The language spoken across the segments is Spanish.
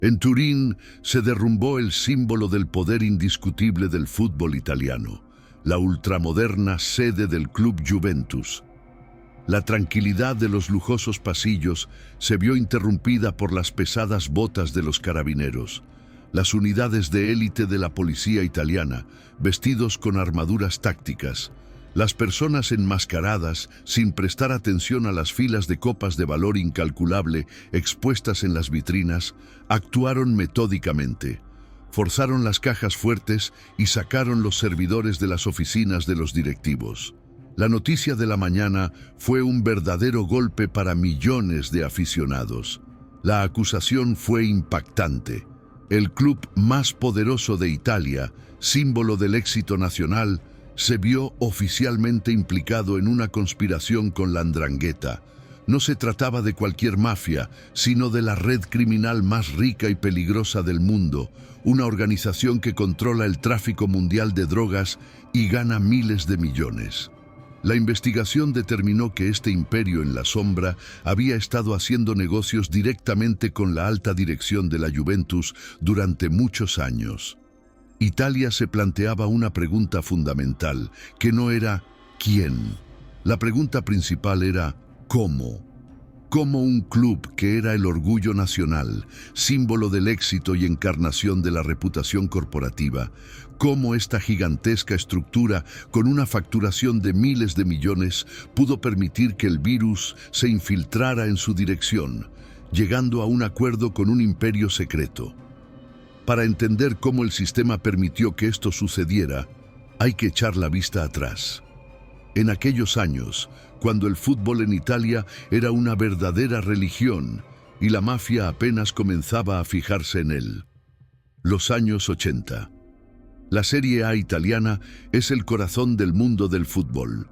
En Turín se derrumbó el símbolo del poder indiscutible del fútbol italiano, la ultramoderna sede del Club Juventus. La tranquilidad de los lujosos pasillos se vio interrumpida por las pesadas botas de los carabineros, las unidades de élite de la policía italiana, vestidos con armaduras tácticas, las personas enmascaradas, sin prestar atención a las filas de copas de valor incalculable expuestas en las vitrinas, actuaron metódicamente. Forzaron las cajas fuertes y sacaron los servidores de las oficinas de los directivos. La noticia de la mañana fue un verdadero golpe para millones de aficionados. La acusación fue impactante. El club más poderoso de Italia, símbolo del éxito nacional, se vio oficialmente implicado en una conspiración con la 'Ndrangheta. No se trataba de cualquier mafia, sino de la red criminal más rica y peligrosa del mundo, una organización que controla el tráfico mundial de drogas y gana miles de millones. La investigación determinó que este imperio en la sombra había estado haciendo negocios directamente con la alta dirección de la Juventus durante muchos años. Italia se planteaba una pregunta fundamental, que no era ¿quién? La pregunta principal era ¿cómo? ¿Cómo un club que era el orgullo nacional, símbolo del éxito y encarnación de la reputación corporativa, cómo esta gigantesca estructura con una facturación de miles de millones pudo permitir que el virus se infiltrara en su dirección, llegando a un acuerdo con un imperio secreto? Para entender cómo el sistema permitió que esto sucediera, hay que echar la vista atrás. En aquellos años, cuando el fútbol en Italia era una verdadera religión y la mafia apenas comenzaba a fijarse en él. Los años 80. La Serie A italiana es el corazón del mundo del fútbol.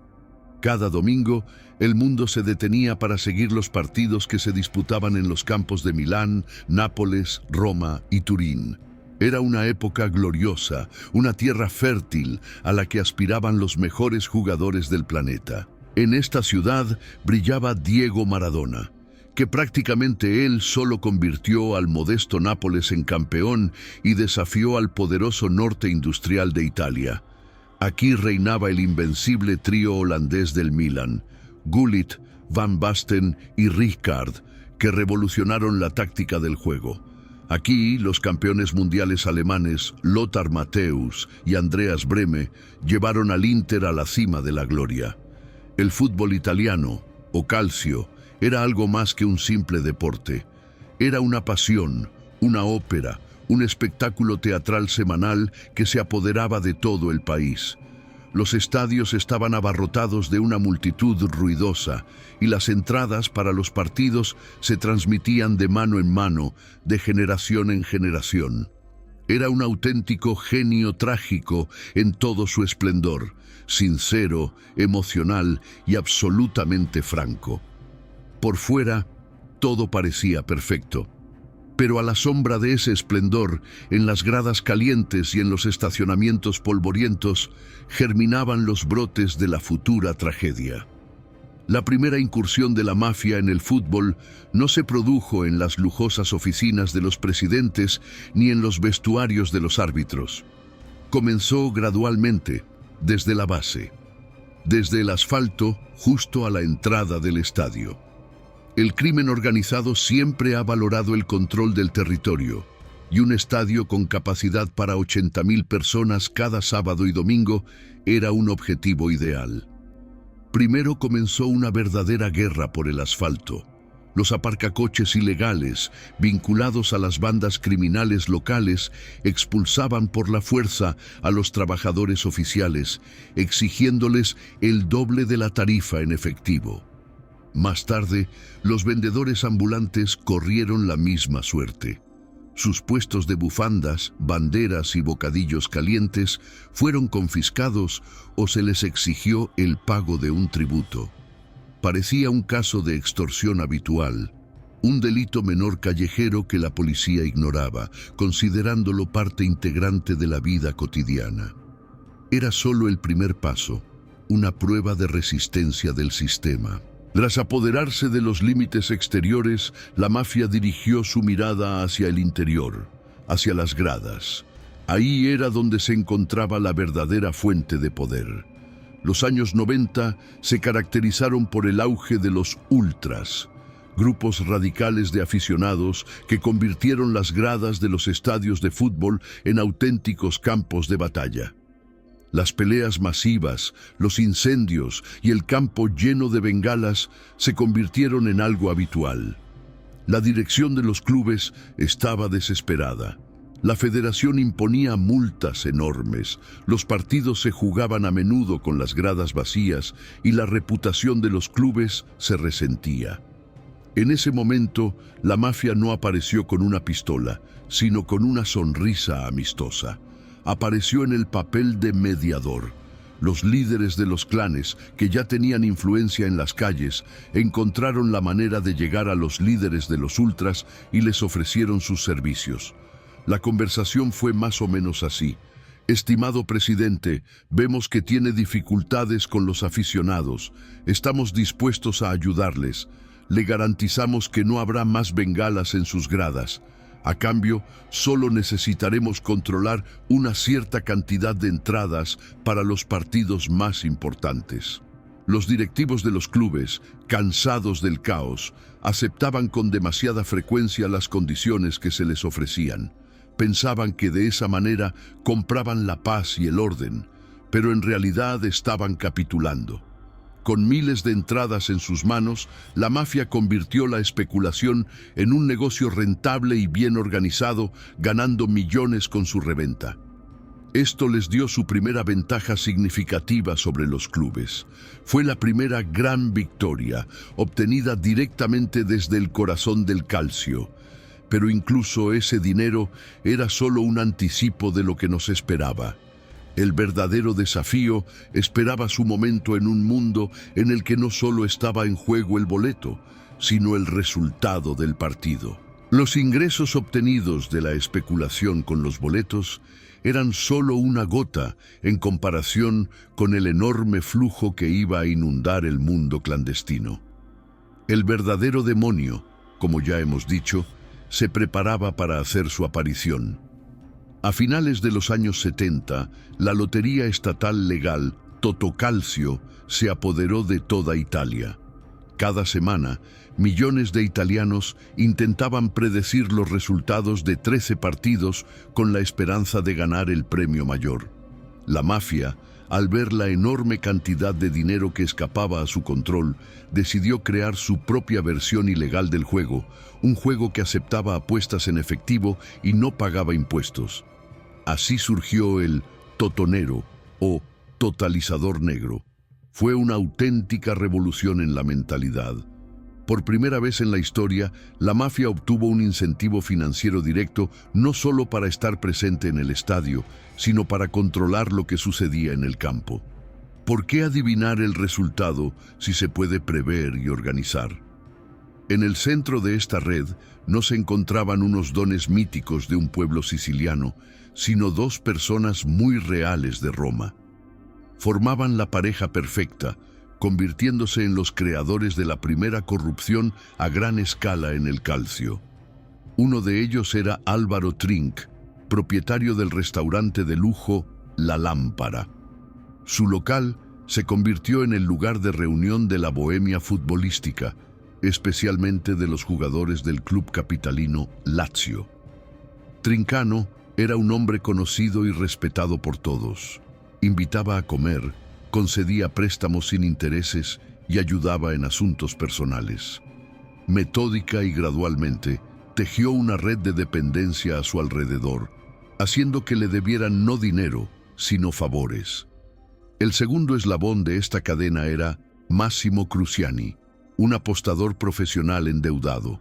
Cada domingo, el mundo se detenía para seguir los partidos que se disputaban en los campos de Milán, Nápoles, Roma y Turín. Era una época gloriosa, una tierra fértil a la que aspiraban los mejores jugadores del planeta. En esta ciudad brillaba Diego Maradona, que prácticamente él solo convirtió al modesto Nápoles en campeón y desafió al poderoso norte industrial de Italia. Aquí reinaba el invencible trío holandés del Milan, Gullit, Van Basten y Rijkaard, que revolucionaron la táctica del juego. Aquí, los campeones mundiales alemanes Lothar Matthäus y Andreas Brehme llevaron al Inter a la cima de la gloria. El fútbol italiano, o calcio, era algo más que un simple deporte. Era una pasión, una ópera, un espectáculo teatral semanal que se apoderaba de todo el país. Los estadios estaban abarrotados de una multitud ruidosa y las entradas para los partidos se transmitían de mano en mano, de generación en generación. Era un auténtico genio trágico en todo su esplendor, sincero, emocional y absolutamente franco. Por fuera, todo parecía perfecto. Pero a la sombra de ese esplendor, en las gradas calientes y en los estacionamientos polvorientos, germinaban los brotes de la futura tragedia. La primera incursión de la mafia en el fútbol no se produjo en las lujosas oficinas de los presidentes ni en los vestuarios de los árbitros. Comenzó gradualmente, desde la base, desde el asfalto justo a la entrada del estadio. El crimen organizado siempre ha valorado el control del territorio, y un estadio con capacidad para 80.000 personas cada sábado y domingo era un objetivo ideal. Primero comenzó una verdadera guerra por el asfalto. Los aparcacoches ilegales, vinculados a las bandas criminales locales, expulsaban por la fuerza a los trabajadores oficiales, exigiéndoles el doble de la tarifa en efectivo. Más tarde, los vendedores ambulantes corrieron la misma suerte. Sus puestos de bufandas, banderas y bocadillos calientes fueron confiscados o se les exigió el pago de un tributo. Parecía un caso de extorsión habitual, un delito menor callejero que la policía ignoraba, considerándolo parte integrante de la vida cotidiana. Era solo el primer paso, una prueba de resistencia del sistema. Tras apoderarse de los límites exteriores, la mafia dirigió su mirada hacia el interior, hacia las gradas. Ahí era donde se encontraba la verdadera fuente de poder. Los años 90 se caracterizaron por el auge de los ultras, grupos radicales de aficionados que convirtieron las gradas de los estadios de fútbol en auténticos campos de batalla. Las peleas masivas, los incendios y el campo lleno de bengalas se convirtieron en algo habitual. La dirección de los clubes estaba desesperada. La federación imponía multas enormes, los partidos se jugaban a menudo con las gradas vacías y la reputación de los clubes se resentía. En ese momento, la mafia no apareció con una pistola, sino con una sonrisa amistosa. Apareció en el papel de mediador. Los líderes de los clanes, que ya tenían influencia en las calles, encontraron la manera de llegar a los líderes de los ultras y les ofrecieron sus servicios. La conversación fue más o menos así. Estimado presidente, vemos que tiene dificultades con los aficionados. Estamos dispuestos a ayudarles. Le garantizamos que no habrá más bengalas en sus gradas. A cambio, solo necesitaremos controlar una cierta cantidad de entradas para los partidos más importantes. Los directivos de los clubes, cansados del caos, aceptaban con demasiada frecuencia las condiciones que se les ofrecían. Pensaban que de esa manera compraban la paz y el orden, pero en realidad estaban capitulando. Con miles de entradas en sus manos, la mafia convirtió la especulación en un negocio rentable y bien organizado, ganando millones con su reventa. Esto les dio su primera ventaja significativa sobre los clubes. Fue la primera gran victoria, obtenida directamente desde el corazón del calcio. Pero incluso ese dinero era solo un anticipo de lo que nos esperaba. El verdadero desafío esperaba su momento en un mundo en el que no solo estaba en juego el boleto, sino el resultado del partido. Los ingresos obtenidos de la especulación con los boletos eran solo una gota en comparación con el enorme flujo que iba a inundar el mundo clandestino. El verdadero demonio, como ya hemos dicho, se preparaba para hacer su aparición. A finales de los años 70, la lotería estatal legal Totocalcio se apoderó de toda Italia. Cada semana, millones de italianos intentaban predecir los resultados de 13 partidos con la esperanza de ganar el premio mayor. La mafia, al ver la enorme cantidad de dinero que escapaba a su control, decidió crear su propia versión ilegal del juego, un juego que aceptaba apuestas en efectivo y no pagaba impuestos. Así surgió el totonero o totalizador negro. Fue una auténtica revolución en la mentalidad. Por primera vez en la historia, la mafia obtuvo un incentivo financiero directo no solo para estar presente en el estadio, sino para controlar lo que sucedía en el campo. ¿Por qué adivinar el resultado si se puede prever y organizar? En el centro de esta red no se encontraban unos dones míticos de un pueblo siciliano, sino dos personas muy reales de Roma. Formaban la pareja perfecta, convirtiéndose en los creadores de la primera corrupción a gran escala en el calcio. Uno de ellos era Álvaro Trinc, propietario del restaurante de lujo La Lámpara. Su local se convirtió en el lugar de reunión de la bohemia futbolística, especialmente de los jugadores del club capitalino Lazio. Trincano era un hombre conocido y respetado por todos. Invitaba a comer, concedía préstamos sin intereses y ayudaba en asuntos personales. Metódica y gradualmente, tejió una red de dependencia a su alrededor, haciendo que le debieran no dinero, sino favores. El segundo eslabón de esta cadena era Massimo Cruciani, un apostador profesional endeudado.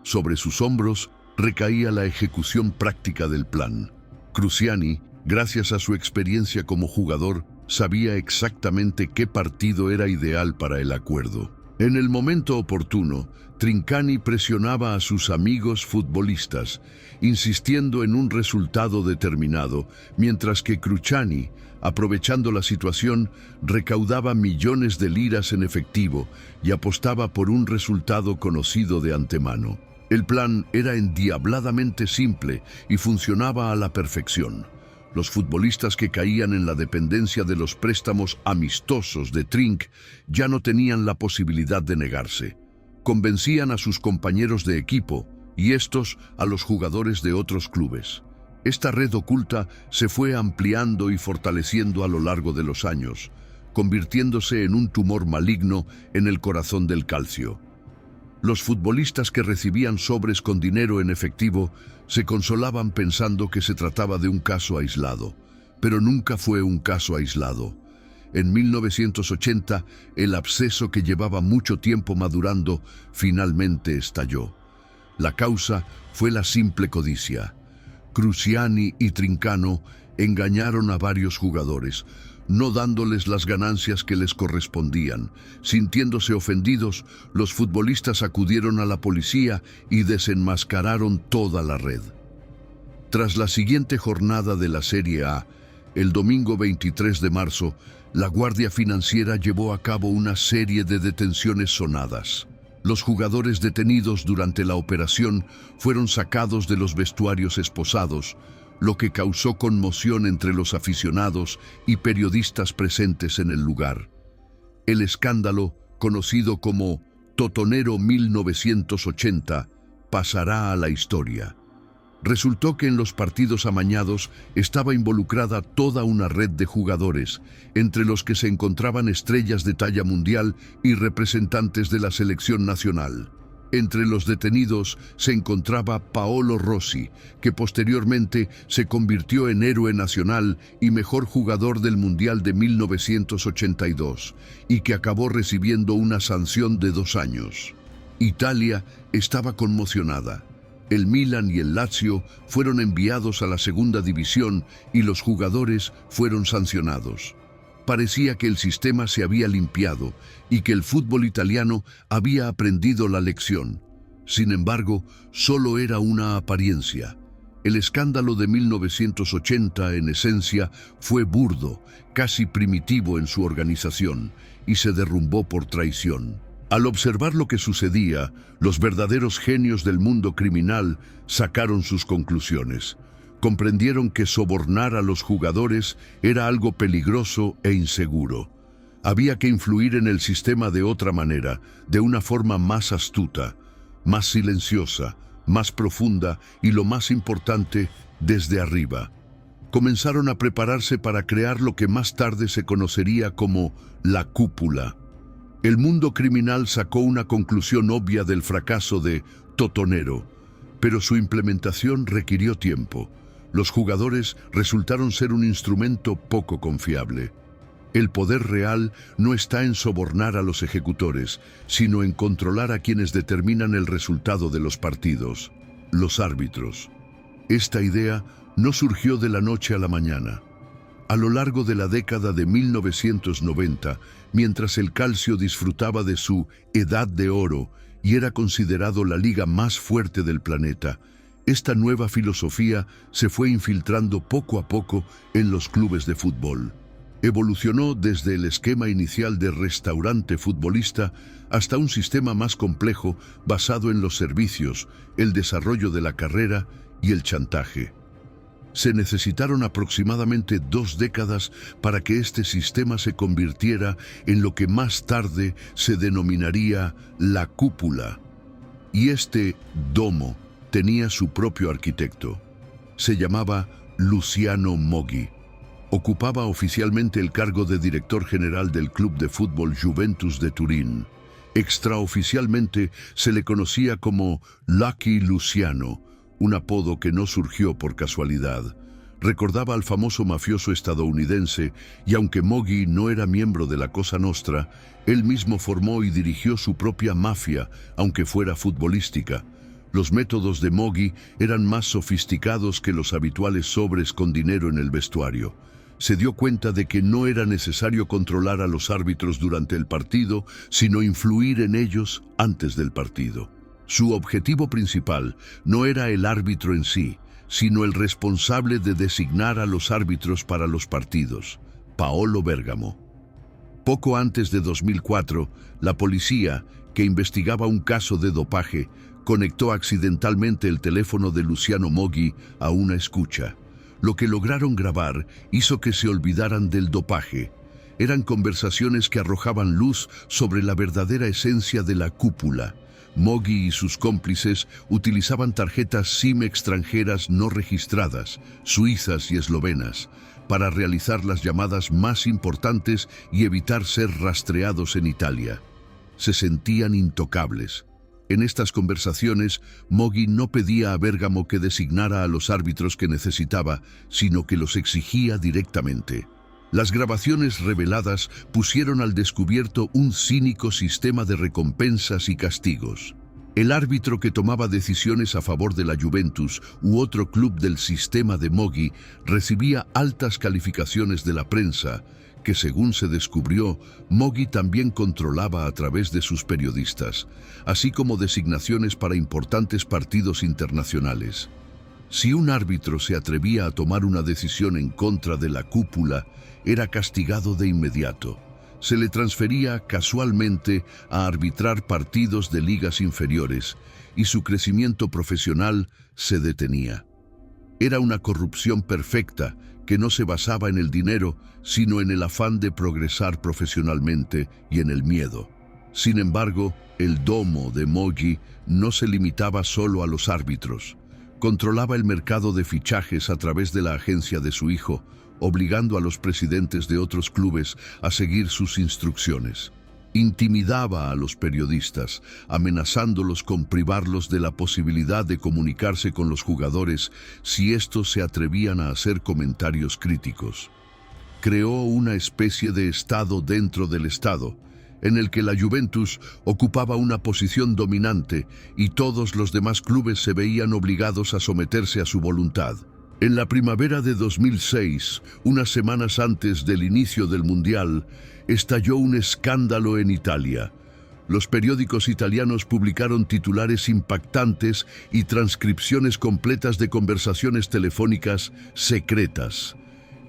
Sobre sus hombros recaía la ejecución práctica del plan. Cruciani, gracias a su experiencia como jugador, sabía exactamente qué partido era ideal para el acuerdo. En el momento oportuno, Trincani presionaba a sus amigos futbolistas, insistiendo en un resultado determinado, mientras que Cruciani, aprovechando la situación, recaudaba millones de liras en efectivo y apostaba por un resultado conocido de antemano. El plan era endiabladamente simple y funcionaba a la perfección. Los futbolistas que caían en la dependencia de los préstamos amistosos de Trinc ya no tenían la posibilidad de negarse. Convencían a sus compañeros de equipo y estos a los jugadores de otros clubes. Esta red oculta se fue ampliando y fortaleciendo a lo largo de los años, convirtiéndose en un tumor maligno en el corazón del calcio. Los futbolistas que recibían sobres con dinero en efectivo se consolaban pensando que se trataba de un caso aislado, pero nunca fue un caso aislado. En 1980, el absceso que llevaba mucho tiempo madurando finalmente estalló. La causa fue la simple codicia. Cruciani y Trincano engañaron a varios jugadores, no dándoles las ganancias que les correspondían. Sintiéndose ofendidos, los futbolistas acudieron a la policía y desenmascararon toda la red. Tras la siguiente jornada de la Serie A, el domingo 23 de marzo, la Guardia Financiera llevó a cabo una serie de detenciones sonadas. Los jugadores detenidos durante la operación fueron sacados de los vestuarios esposados, lo que causó conmoción entre los aficionados y periodistas presentes en el lugar. El escándalo, conocido como Totonero 1980, pasará a la historia. Resultó que en los partidos amañados estaba involucrada toda una red de jugadores, entre los que se encontraban estrellas de talla mundial y representantes de la selección nacional. Entre los detenidos se encontraba Paolo Rossi, que posteriormente se convirtió en héroe nacional y mejor jugador del Mundial de 1982, y que acabó recibiendo una sanción de 2 años. Italia estaba conmocionada. El Milan y el Lazio fueron enviados a la segunda división y los jugadores fueron sancionados. Parecía que el sistema se había limpiado y que el fútbol italiano había aprendido la lección. Sin embargo, solo era una apariencia. El escándalo de 1980, en esencia, fue burdo, casi primitivo en su organización, y se derrumbó por traición. Al observar lo que sucedía, los verdaderos genios del mundo criminal sacaron sus conclusiones. Comprendieron que sobornar a los jugadores era algo peligroso e inseguro. Había que influir en el sistema de otra manera, de una forma más astuta, más silenciosa, más profunda y, lo más importante, desde arriba. Comenzaron a prepararse para crear lo que más tarde se conocería como la cúpula. El mundo criminal sacó una conclusión obvia del fracaso de Totonero, pero su implementación requirió tiempo. Los jugadores resultaron ser un instrumento poco confiable. El poder real no está en sobornar a los ejecutores, sino en controlar a quienes determinan el resultado de los partidos, los árbitros. Esta idea no surgió de la noche a la mañana. A lo largo de la década de 1990, mientras el calcio disfrutaba de su edad de oro y era considerado la liga más fuerte del planeta, esta nueva filosofía se fue infiltrando poco a poco en los clubes de fútbol. Evolucionó desde el esquema inicial de restaurante futbolista hasta un sistema más complejo basado en los servicios, el desarrollo de la carrera y el chantaje. Se necesitaron aproximadamente 2 décadas para que este sistema se convirtiera en lo que más tarde se denominaría la cúpula. Y este domo tenía su propio arquitecto. Se llamaba Luciano Moggi. Ocupaba oficialmente el cargo de director general del club de fútbol Juventus de Turín. Extraoficialmente se le conocía como Lucky Luciano, un apodo que no surgió por casualidad. Recordaba al famoso mafioso estadounidense y aunque Moggi no era miembro de la Cosa Nostra, él mismo formó y dirigió su propia mafia, aunque fuera futbolística. Los métodos de Moggi eran más sofisticados que los habituales sobres con dinero en el vestuario. se dio cuenta de que no era necesario controlar a los árbitros durante el partido, sino influir en ellos antes del partido. Su objetivo principal no era el árbitro en sí, sino el responsable de designar a los árbitros para los partidos, Paolo Bergamo. Poco antes de 2004, la policía, que investigaba un caso de dopaje, conectó accidentalmente el teléfono de Luciano Moggi a una escucha. Lo que lograron grabar hizo que se olvidaran del dopaje. Eran conversaciones que arrojaban luz sobre la verdadera esencia de la cúpula. Moggi y sus cómplices utilizaban tarjetas SIM extranjeras no registradas, suizas y eslovenas, para realizar las llamadas más importantes y evitar ser rastreados en Italia. Se sentían intocables. En estas conversaciones, Moggi no pedía a Bergamo que designara a los árbitros que necesitaba, sino que los exigía directamente. Las grabaciones reveladas pusieron al descubierto un cínico sistema de recompensas y castigos. El árbitro que tomaba decisiones a favor de la Juventus u otro club del sistema de Moggi recibía altas calificaciones de la prensa, que según se descubrió, Moggi también controlaba a través de sus periodistas, así como designaciones para importantes partidos internacionales. Si un árbitro se atrevía a tomar una decisión en contra de la cúpula, era castigado de inmediato. Se le transfería casualmente a arbitrar partidos de ligas inferiores y su crecimiento profesional se detenía. Era una corrupción perfecta que no se basaba en el dinero, sino en el afán de progresar profesionalmente y en el miedo. Sin embargo, el domo de Moggi no se limitaba solo a los árbitros. Controlaba el mercado de fichajes a través de la agencia de su hijo, obligando a los presidentes de otros clubes a seguir sus instrucciones. Intimidaba a los periodistas, amenazándolos con privarlos de la posibilidad de comunicarse con los jugadores si estos se atrevían a hacer comentarios críticos. Creó una especie de Estado dentro del Estado, en el que la Juventus ocupaba una posición dominante y todos los demás clubes se veían obligados a someterse a su voluntad. En la primavera de 2006, unas semanas antes del inicio del Mundial, estalló un escándalo en Italia. Los periódicos italianos publicaron titulares impactantes y transcripciones completas de conversaciones telefónicas secretas.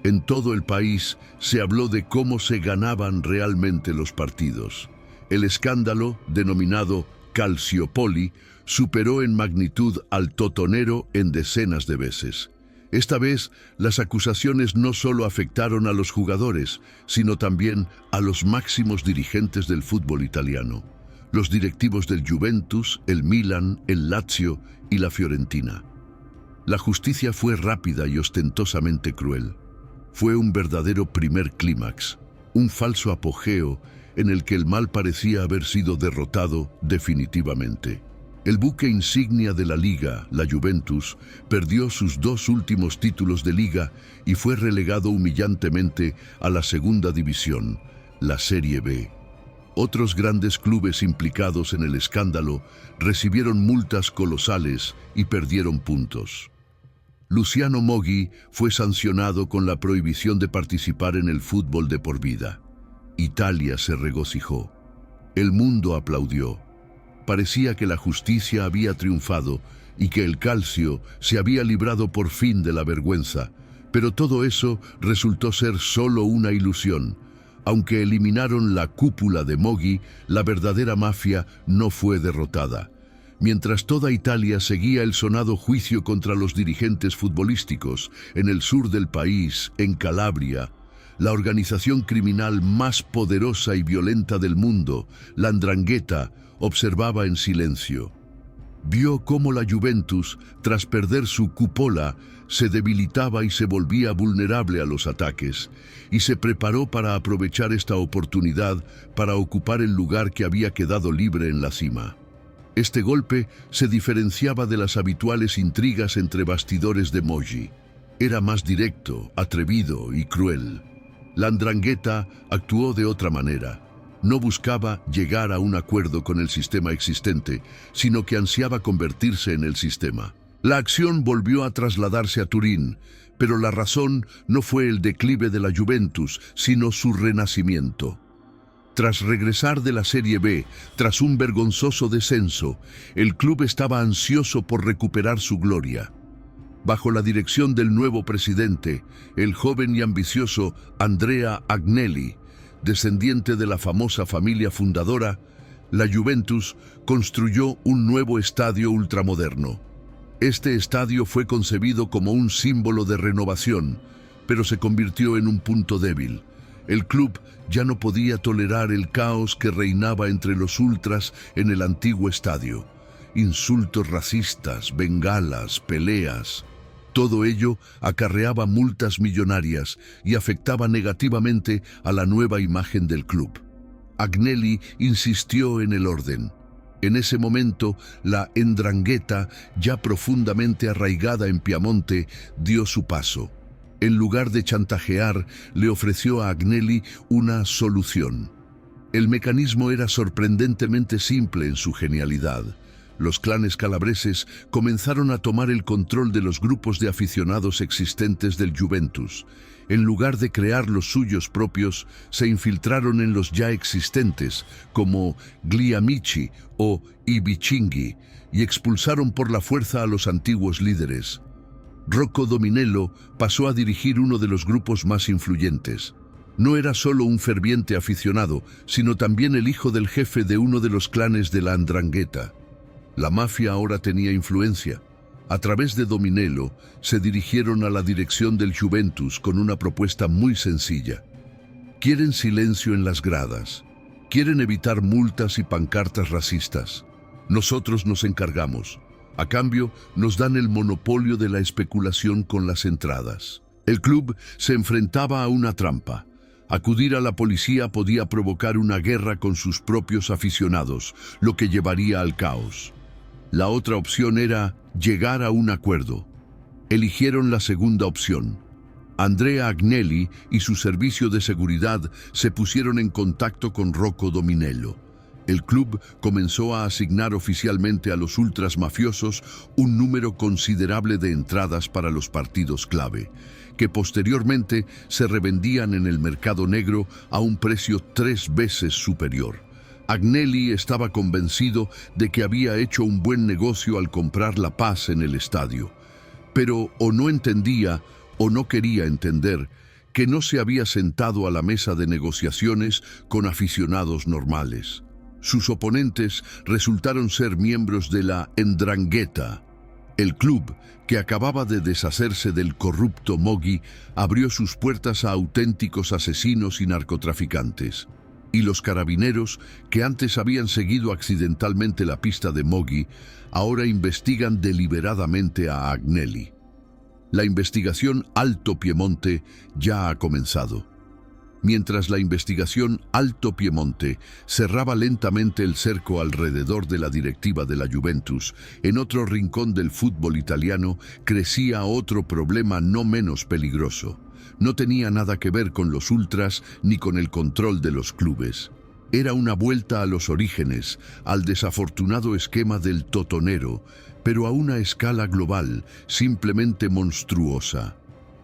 En todo el país se habló de cómo se ganaban realmente los partidos. El escándalo, denominado Calciopoli, superó en magnitud al Totonero en decenas de veces. Esta vez, las acusaciones no solo afectaron a los jugadores, sino también a los máximos dirigentes del fútbol italiano, los directivos del Juventus, el Milan, el Lazio y la Fiorentina. La justicia fue rápida y ostentosamente cruel. Fue un verdadero primer clímax, un falso apogeo en el que el mal parecía haber sido derrotado definitivamente. El buque insignia de la liga, la Juventus, perdió sus 2 últimos títulos de liga y fue relegado humillantemente a la segunda división, la Serie B. Otros grandes clubes implicados en el escándalo recibieron multas colosales y perdieron puntos. Luciano Moggi fue sancionado con la prohibición de participar en el fútbol de por vida. Italia se regocijó. El mundo aplaudió. Parecía que la justicia había triunfado y que el Calcio se había librado por fin de la vergüenza, pero todo eso resultó ser solo una ilusión. Aunque eliminaron la cúpula de Moggi, la verdadera mafia no fue derrotada. Mientras toda Italia seguía el sonado juicio contra los dirigentes futbolísticos, en el sur del país, en Calabria, la organización criminal más poderosa y violenta del mundo, la 'Ndrangheta, observaba en silencio. Vio cómo la Juventus, tras perder su cupola, se debilitaba y se volvía vulnerable a los ataques, y se preparó para aprovechar esta oportunidad para ocupar el lugar que había quedado libre en la cima. Este golpe se diferenciaba de las habituales intrigas entre bastidores de Moggi. Era más directo, atrevido y cruel. La 'Ndrangheta actuó de otra manera. No buscaba llegar a un acuerdo con el sistema existente, sino que ansiaba convertirse en el sistema. La acción volvió a trasladarse a Turín, pero la razón no fue el declive de la Juventus, sino su renacimiento. Tras regresar de la Serie B, tras un vergonzoso descenso, el club estaba ansioso por recuperar su gloria. Bajo la dirección del nuevo presidente, el joven y ambicioso Andrea Agnelli, descendiente de la famosa familia fundadora, la Juventus construyó un nuevo estadio ultramoderno. Este estadio fue concebido como un símbolo de renovación, pero se convirtió en un punto débil. El club ya no podía tolerar el caos que reinaba entre los ultras en el antiguo estadio. Insultos racistas, bengalas, peleas. Todo ello acarreaba multas millonarias y afectaba negativamente a la nueva imagen del club. Agnelli insistió en el orden. En ese momento, la 'Ndrangheta, ya profundamente arraigada en Piamonte, dio su paso. En lugar de chantajear, le ofreció a Agnelli una solución. El mecanismo era sorprendentemente simple en su genialidad. Los clanes calabreses comenzaron a tomar el control de los grupos de aficionados existentes del Juventus. En lugar de crear los suyos propios, se infiltraron en los ya existentes, como Gli Amici o I Vichinghi, y expulsaron por la fuerza a los antiguos líderes. Rocco Dominello pasó a dirigir uno de los grupos más influyentes. No era solo un ferviente aficionado, sino también el hijo del jefe de uno de los clanes de la 'Ndrangheta. La mafia ahora tenía influencia. A través de Dominello, se dirigieron a la dirección del Juventus con una propuesta muy sencilla. Quieren silencio en las gradas. Quieren evitar multas y pancartas racistas. Nosotros nos encargamos. A cambio, nos dan el monopolio de la especulación con las entradas. El club se enfrentaba a una trampa. Acudir a la policía podía provocar una guerra con sus propios aficionados, lo que llevaría al caos. La otra opción era llegar a un acuerdo. Eligieron la segunda opción. Andrea Agnelli y su servicio de seguridad se pusieron en contacto con Rocco Dominello. El club comenzó a asignar oficialmente a los ultras mafiosos un número considerable de entradas para los partidos clave, que posteriormente se revendían en el mercado negro a un precio 3 veces superior. Agnelli estaba convencido de que había hecho un buen negocio al comprar la paz en el estadio, pero o no entendía o no quería entender que no se había sentado a la mesa de negociaciones con aficionados normales. Sus oponentes resultaron ser miembros de la 'Ndrangheta. El club, que acababa de deshacerse del corrupto Moggi, abrió sus puertas a auténticos asesinos y narcotraficantes. Y los carabineros, que antes habían seguido accidentalmente la pista de Moggi, ahora investigan deliberadamente a Agnelli. La investigación Alto Piemonte ya ha comenzado. Mientras la investigación Alto Piemonte cerraba lentamente el cerco alrededor de la directiva de la Juventus, en otro rincón del fútbol italiano crecía otro problema no menos peligroso. No tenía nada que ver con los ultras ni con el control de los clubes. Era una vuelta a los orígenes, al desafortunado esquema del totonero, pero a una escala global, simplemente monstruosa.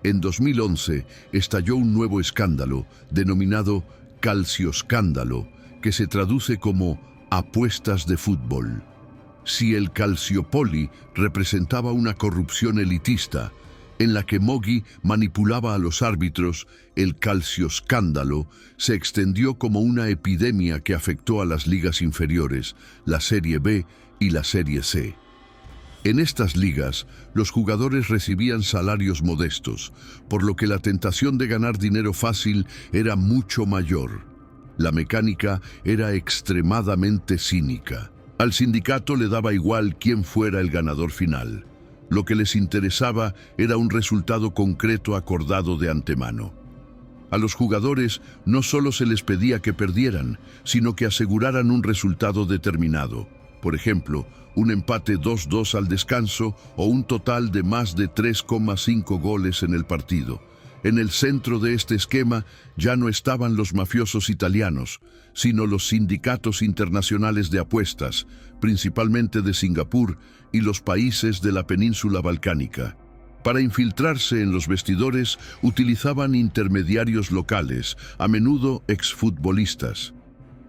En 2011 estalló un nuevo escándalo, denominado calcioscándalo, que se traduce como apuestas de fútbol. Si el Calciopoli representaba una corrupción elitista, en la que Moggi manipulaba a los árbitros, el calcioscándalo se extendió como una epidemia que afectó a las ligas inferiores, la Serie B y la Serie C. En estas ligas, los jugadores recibían salarios modestos, por lo que la tentación de ganar dinero fácil era mucho mayor. La mecánica era extremadamente cínica. Al sindicato le daba igual quién fuera el ganador final. Lo que les interesaba era un resultado concreto acordado de antemano. A los jugadores no solo se les pedía que perdieran, sino que aseguraran un resultado determinado. Por ejemplo, un empate 2-2 al descanso o un total de más de 3,5 goles en el partido. En el centro de este esquema ya no estaban los mafiosos italianos, sino los sindicatos internacionales de apuestas, principalmente de Singapur y los países de la península balcánica. Para infiltrarse en los vestidores utilizaban intermediarios locales, a menudo exfutbolistas.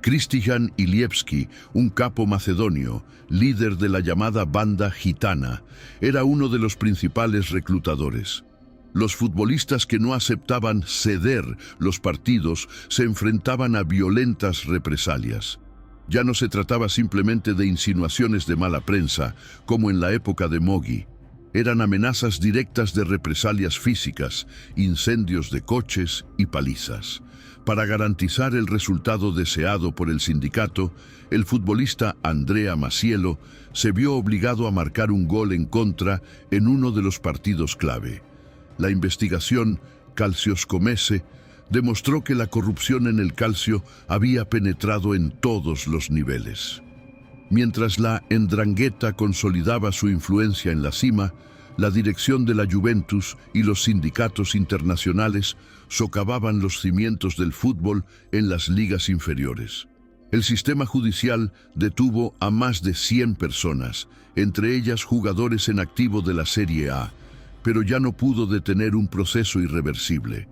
Krystian Ilievski, un capo macedonio, líder de la llamada banda gitana, era uno de los principales reclutadores. Los futbolistas que no aceptaban ceder los partidos se enfrentaban a violentas represalias. Ya no se trataba simplemente de insinuaciones de mala prensa, como en la época de Moggi. Eran amenazas directas de represalias físicas, incendios de coches y palizas. Para garantizar el resultado deseado por el sindicato, el futbolista Andrea Masiello se vio obligado a marcar un gol en contra en uno de los partidos clave. La investigación Calcioscomese demostró que la corrupción en el calcio había penetrado en todos los niveles. Mientras la 'Ndrangheta consolidaba su influencia en la cima, la dirección de la Juventus y los sindicatos internacionales socavaban los cimientos del fútbol en las ligas inferiores. El sistema judicial detuvo a más de 100 personas, entre ellas jugadores en activo de la Serie A, pero ya no pudo detener un proceso irreversible.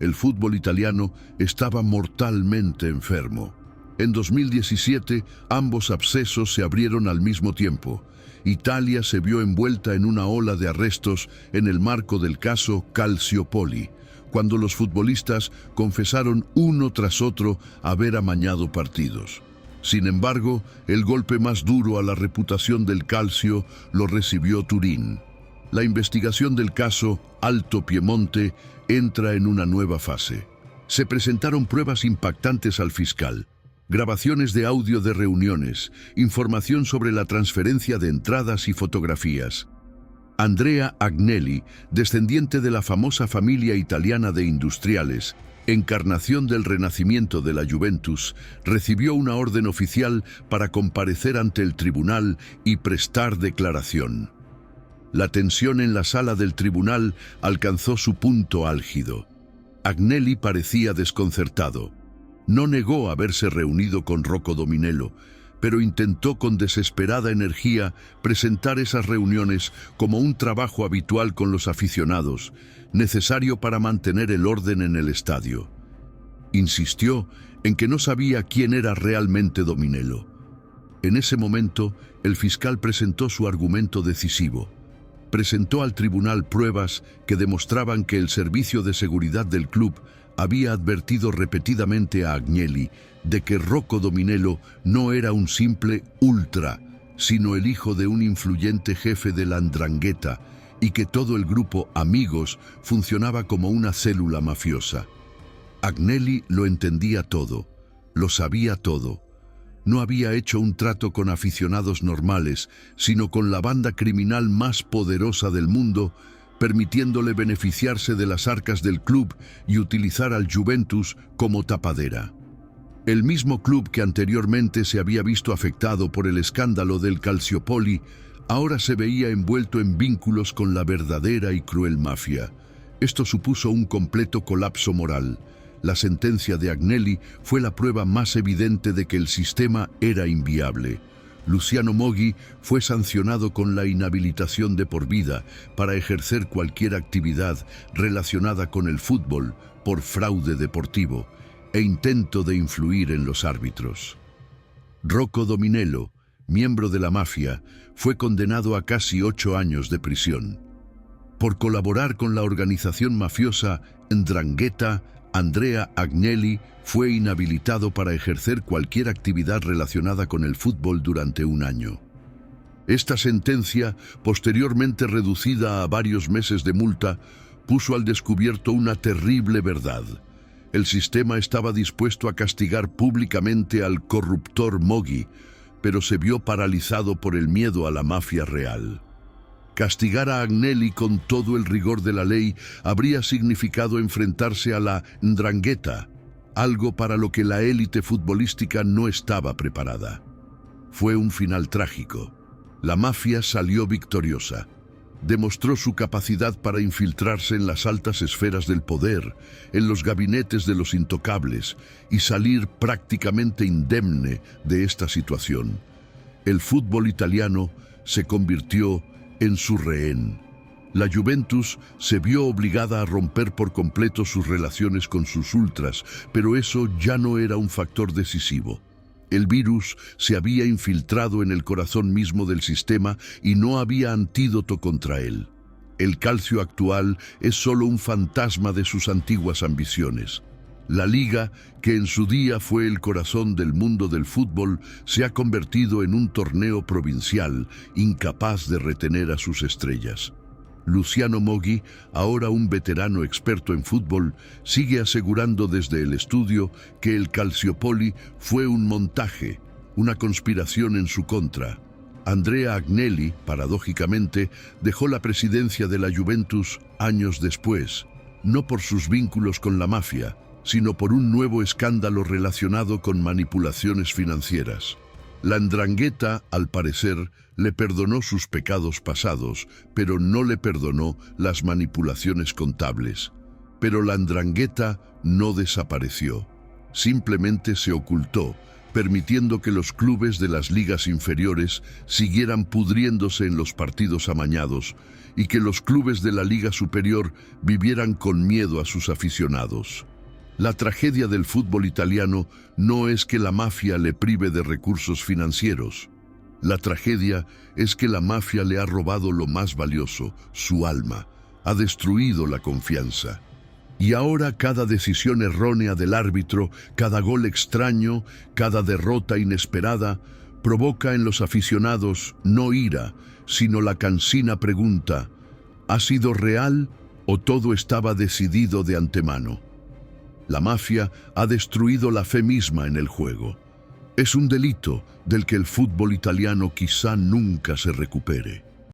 El fútbol italiano estaba mortalmente enfermo. En 2017, ambos abscesos se abrieron al mismo tiempo. Italia se vio envuelta en una ola de arrestos en el marco del caso Calciopoli, cuando los futbolistas confesaron uno tras otro haber amañado partidos. Sin embargo, el golpe más duro a la reputación del calcio lo recibió Turín. La investigación del caso Alto Piemonte entra en una nueva fase. Se presentaron pruebas impactantes al fiscal, grabaciones de audio de reuniones, información sobre la transferencia de entradas y fotografías. Andrea Agnelli, descendiente de la famosa familia italiana de industriales, encarnación del renacimiento de la Juventus, recibió una orden oficial para comparecer ante el tribunal y prestar declaración. La tensión en la sala del tribunal alcanzó su punto álgido. Agnelli parecía desconcertado. No negó haberse reunido con Rocco Dominello, pero intentó con desesperada energía presentar esas reuniones como un trabajo habitual con los aficionados, necesario para mantener el orden en el estadio. Insistió en que no sabía quién era realmente Dominello. En ese momento, el fiscal presentó su argumento decisivo. Presentó al tribunal pruebas que demostraban que el servicio de seguridad del club había advertido repetidamente a Agnelli de que Rocco Dominello no era un simple ultra, sino el hijo de un influyente jefe de la 'Ndrangheta, y que todo el grupo Amigos funcionaba como una célula mafiosa. Agnelli lo entendía todo, lo sabía todo. No había hecho un trato con aficionados normales, sino con la banda criminal más poderosa del mundo, permitiéndole beneficiarse de las arcas del club y utilizar al Juventus como tapadera. El mismo club que anteriormente se había visto afectado por el escándalo del Calciopoli, ahora se veía envuelto en vínculos con la verdadera y cruel mafia. Esto supuso un completo colapso moral. La sentencia de Agnelli fue la prueba más evidente de que el sistema era inviable. Luciano Moggi fue sancionado con la inhabilitación de por vida para ejercer cualquier actividad relacionada con el fútbol por fraude deportivo e intento de influir en los árbitros. Rocco Dominello, miembro de la mafia, fue condenado a casi 8 años de prisión. Por colaborar con la organización mafiosa 'Ndrangheta, Andrea Agnelli fue inhabilitado para ejercer cualquier actividad relacionada con el fútbol durante 1 año. Esta sentencia, posteriormente reducida a varios meses de multa, puso al descubierto una terrible verdad. El sistema estaba dispuesto a castigar públicamente al corruptor Moggi, pero se vio paralizado por el miedo a la mafia real. Castigar a Agnelli con todo el rigor de la ley habría significado enfrentarse a la 'Ndrangheta, algo para lo que la élite futbolística no estaba preparada. Fue un final trágico. La mafia salió victoriosa. demostró su capacidad para infiltrarse en las altas esferas del poder, en los gabinetes de los intocables, y salir prácticamente indemne de esta situación. El fútbol italiano se convirtió en su rehén. La Juventus se vio obligada a romper por completo sus relaciones con sus ultras, pero eso ya no era un factor decisivo. El virus se había infiltrado en el corazón mismo del sistema y no había antídoto contra él. El Calcio actual es solo un fantasma de sus antiguas ambiciones. La liga, que en su día fue el corazón del mundo del fútbol, se ha convertido en un torneo provincial, incapaz de retener a sus estrellas. Luciano Moggi, ahora un veterano experto en fútbol, sigue asegurando desde el estudio que el Calciopoli fue un montaje, una conspiración en su contra. Andrea Agnelli, paradójicamente, dejó la presidencia de la Juventus años después, no por sus vínculos con la mafia, sino por un nuevo escándalo relacionado con manipulaciones financieras. La 'Ndrangheta, al parecer, le perdonó sus pecados pasados, pero no le perdonó las manipulaciones contables. Pero la 'Ndrangheta no desapareció. Simplemente se ocultó, permitiendo que los clubes de las ligas inferiores siguieran pudriéndose en los partidos amañados y que los clubes de la liga superior vivieran con miedo a sus aficionados. La tragedia del fútbol italiano no es que la mafia le prive de recursos financieros. La tragedia es que la mafia le ha robado lo más valioso, su alma, ha destruido la confianza. Y ahora cada decisión errónea del árbitro, cada gol extraño, cada derrota inesperada, provoca en los aficionados no ira, sino la cansina pregunta: ¿ha sido real o todo estaba decidido de antemano? La mafia ha destruido la fe misma en el juego. Es un delito del que el fútbol italiano quizá nunca se recupere.